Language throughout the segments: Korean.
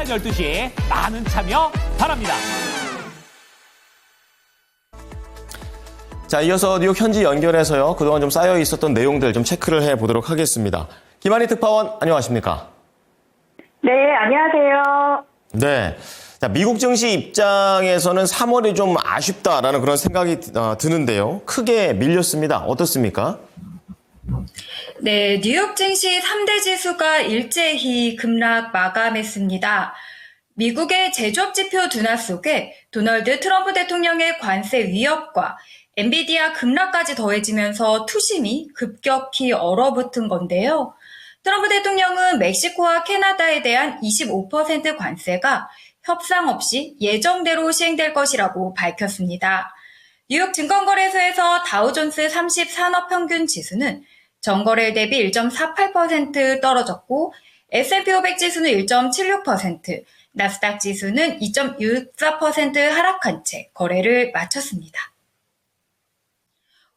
12시에 많은 참여 바랍니다. 자, 이어서 뉴욕 현지 연결해서요. 그동안 좀 쌓여 있었던 내용들 좀 체크를 해보도록 하겠습니다. 김한희 특파원, 안녕하십니까? 네, 안녕하세요. 네. 자, 미국 증시 입장에서는 3월이 좀 아쉽다라는 그런 생각이 드는데요. 크게 밀렸습니다. 어떻습니까? 네, 뉴욕 증시 3대 지수가 일제히 급락 마감했습니다. 미국의 제조업 지표 둔화 속에 도널드 트럼프 대통령의 관세 위협과 엔비디아 급락까지 더해지면서 투심이 급격히 얼어붙은 건데요. 트럼프 대통령은 멕시코와 캐나다에 대한 25% 관세가 협상 없이 예정대로 시행될 것이라고 밝혔습니다. 뉴욕 증권거래소에서 다우존스 30 산업평균 지수는 전거래일 대비 1.48% 떨어졌고 S&P 500 지수는 1.76%, 나스닥 지수는 2.64% 하락한 채 거래를 마쳤습니다.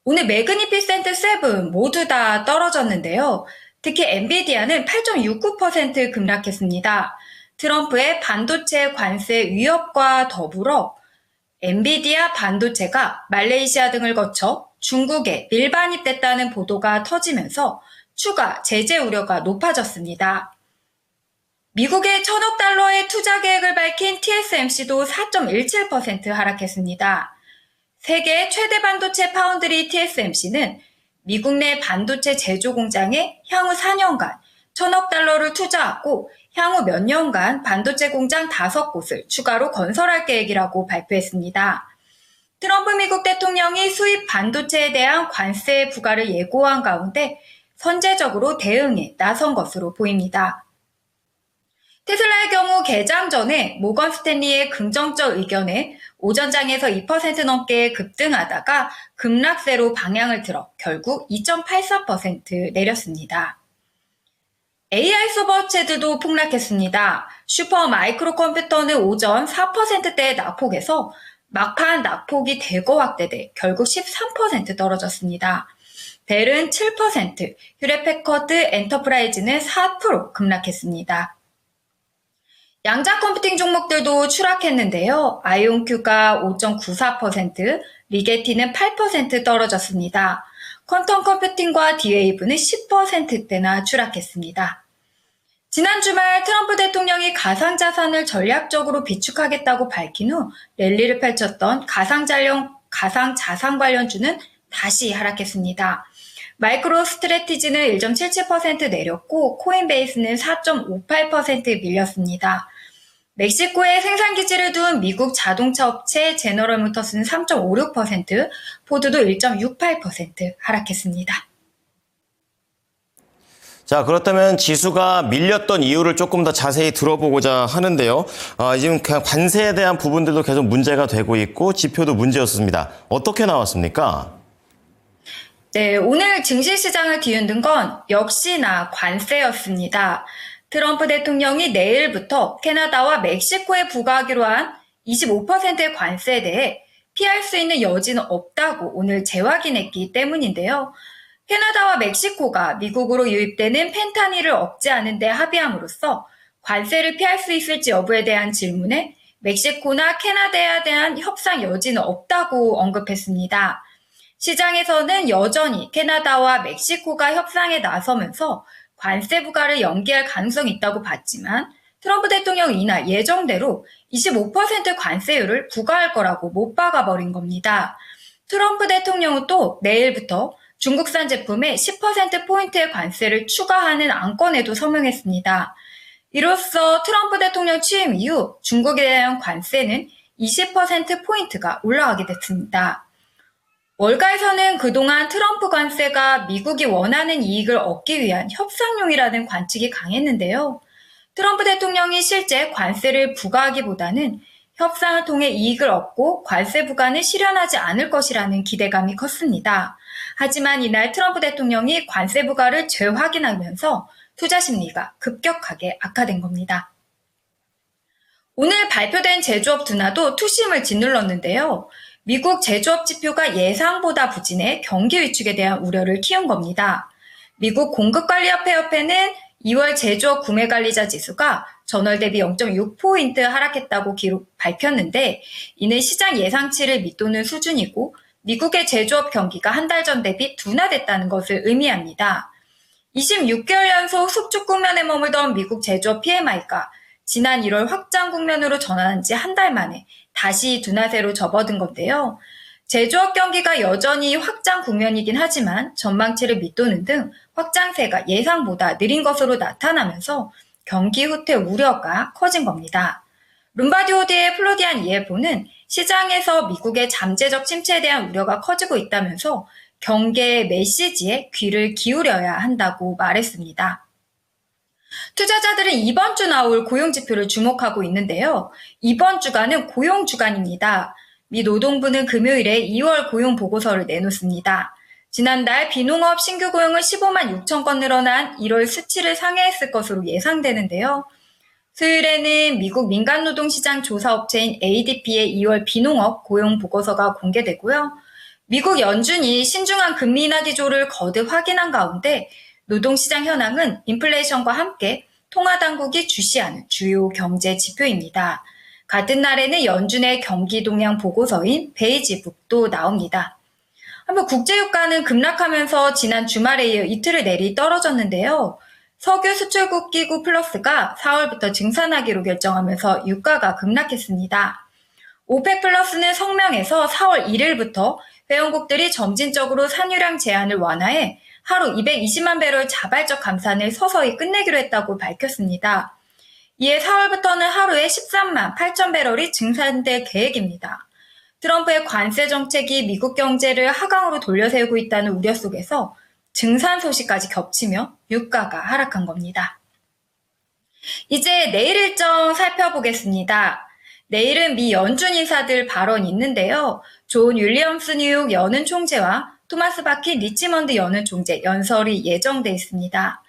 오늘 매그니피센트 7 모두 다 떨어졌는데요. 특히 엔비디아는 8.69% 급락했습니다. 트럼프의 반도체 관세 위협과 더불어 엔비디아 반도체가 말레이시아 등을 거쳐 중국에 밀반입됐다는 보도가 터지면서 추가 제재 우려가 높아졌습니다. 미국의 1,000억 달러의 투자 계획을 밝힌 TSMC도 4.17% 하락했습니다. 세계 최대 반도체 파운드리 TSMC는 미국 내 반도체 제조 공장에 향후 4년간 1,000억 달러를 투자하고 향후 몇 년간 반도체 공장 5곳을 추가로 건설할 계획이라고 발표했습니다. 트럼프 미국 대통령이 수입 반도체에 대한 관세 부과를 예고한 가운데 선제적으로 대응에 나선 것으로 보입니다. 테슬라의 경우 개장 전에 모건 스탠리의 긍정적 의견에 오전장에서 2% 넘게 급등하다가 급락세로 방향을 틀어 결국 2.84% 내렸습니다. AI 서버업체들도 폭락했습니다. 슈퍼 마이크로 컴퓨터는 오전 4%대의 낙폭에서 막판 낙폭이 대거 확대돼 결국 13% 떨어졌습니다. 델은 7%, 휴렛패커드 엔터프라이즈는 4% 급락했습니다. 양자 컴퓨팅 종목들도 추락했는데요. 아이온큐가 5.94%, 리게티는 8% 떨어졌습니다. 퀀텀 컴퓨팅과 디웨이브는 10%대나 추락했습니다. 지난 주말 트럼프 대통령이 가상자산을 전략적으로 비축하겠다고 밝힌 후 랠리를 펼쳤던 가상자산 관련주는 다시 하락했습니다. 마이크로 스트래티지는 1.77% 내렸고 코인베이스는 4.58% 밀렸습니다. 멕시코에 생산기지를 둔 미국 자동차 업체 제너럴 모터스는 3.56%, 포드도 1.68% 하락했습니다. 자, 그렇다면 지수가 밀렸던 이유를 조금 더 자세히 들어보고자 하는데요. 지금 그냥 관세에 대한 부분들도 계속 문제가 되고 있고 지표도 문제였습니다. 어떻게 나왔습니까? 네, 오늘 증시시장을 뒤흔든 건 역시나 관세였습니다. 트럼프 대통령이 내일부터 캐나다와 멕시코에 부과하기로 한 25%의 관세에 대해 피할 수 있는 여지는 없다고 오늘 재확인했기 때문인데요. 캐나다와 멕시코가 미국으로 유입되는 펜타닐을 억제하는 데 합의함으로써 관세를 피할 수 있을지 여부에 대한 질문에 멕시코나 캐나다에 대한 협상 여지는 없다고 언급했습니다. 시장에서는 여전히 캐나다와 멕시코가 협상에 나서면서 관세 부과를 연기할 가능성이 있다고 봤지만 트럼프 대통령이 이날 예정대로 25% 관세율을 부과할 거라고 못 박아버린 겁니다. 트럼프 대통령은 또 내일부터 중국산 제품에 10%포인트의 관세를 추가하는 안건에도 서명했습니다. 이로써 트럼프 대통령 취임 이후 중국에 대한 관세는 20%포인트가 올라가게 됐습니다. 월가에서는 그동안 트럼프 관세가 미국이 원하는 이익을 얻기 위한 협상용이라는 관측이 강했는데요. 트럼프 대통령이 실제 관세를 부과하기보다는 협상을 통해 이익을 얻고 관세 부과는 실현하지 않을 것이라는 기대감이 컸습니다. 하지만 이날 트럼프 대통령이 관세 부과를 재확인하면서 투자 심리가 급격하게 악화된 겁니다. 오늘 발표된 제조업 둔화도 투심을 짓눌렀는데요. 미국 제조업 지표가 예상보다 부진해 경기 위축에 대한 우려를 키운 겁니다. 미국 공급관리협회는 2월 제조업 구매관리자 지수가 전월 대비 0.6포인트 하락했다고 밝혔는데 이는 시장 예상치를 밑도는 수준이고 미국의 제조업 경기가 한 달 전 대비 둔화됐다는 것을 의미합니다. 26개월 연속 숙주 국면에 머물던 미국 제조업 PMI가 지난 1월 확장 국면으로 전환한 지 한 달 만에 다시 둔화세로 접어든 건데요. 제조업 경기가 여전히 확장 국면이긴 하지만 전망치를 밑도는 등 확장세가 예상보다 느린 것으로 나타나면서 경기 후퇴 우려가 커진 겁니다. 룸바디 호디의 플로디안 EFO는 시장에서 미국의 잠재적 침체에 대한 우려가 커지고 있다면서 경계의 메시지에 귀를 기울여야 한다고 말했습니다. 투자자들은 이번 주 나올 고용지표를 주목하고 있는데요. 이번 주간은 고용주간입니다. 미 노동부는 금요일에 2월 고용보고서를 내놓습니다. 지난달 비농업 신규 고용은 15만 6천 건 늘어난 1월 수치를 상회했을 것으로 예상되는데요. 수요일에는 미국 민간노동시장 조사업체인 ADP의 2월 비농업 고용보고서가 공개되고요. 미국 연준이 신중한 금리 인하 기조를 거듭 확인한 가운데 노동시장 현황은 인플레이션과 함께 통화당국이 주시하는 주요 경제 지표입니다. 같은 날에는 연준의 경기 동향 보고서인 베이지북도 나옵니다. 한번 국제유가는 급락하면서 지난 주말에 이어 이틀을 내리 떨어졌는데요. 석유 수출국 기구 플러스가 4월부터 증산하기로 결정하면서 유가가 급락했습니다. 오펙 플러스는 성명에서 4월 1일부터 회원국들이 점진적으로 산유량 제한을 완화해 하루 220만 배럴 자발적 감산을 서서히 끝내기로 했다고 밝혔습니다. 이에 4월부터는 하루에 13만 8천 배럴이 증산될 계획입니다. 트럼프의 관세 정책이 미국 경제를 하강으로 돌려세우고 있다는 우려 속에서 증산 소식까지 겹치며 유가가 하락한 겁니다. 이제 내일 일정 살펴보겠습니다. 내일은 미 연준 인사들 발언이 있는데요. 존 윌리엄스 뉴욕 연은 총재와 토마스 바킨 리치먼드 연은 총재 연설이 예정돼 있습니다.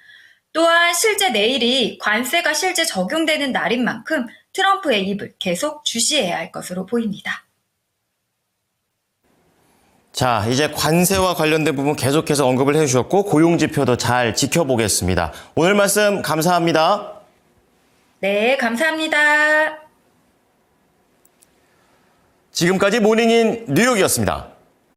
또한 실제 내일이 관세가 실제 적용되는 날인 만큼 트럼프의 입을 계속 주시해야 할 것으로 보입니다. 자, 이제 관세와 관련된 부분 계속해서 언급을 해주셨고 고용지표도 잘 지켜보겠습니다. 오늘 말씀 감사합니다. 네, 감사합니다. 지금까지 모닝인 뉴욕이었습니다.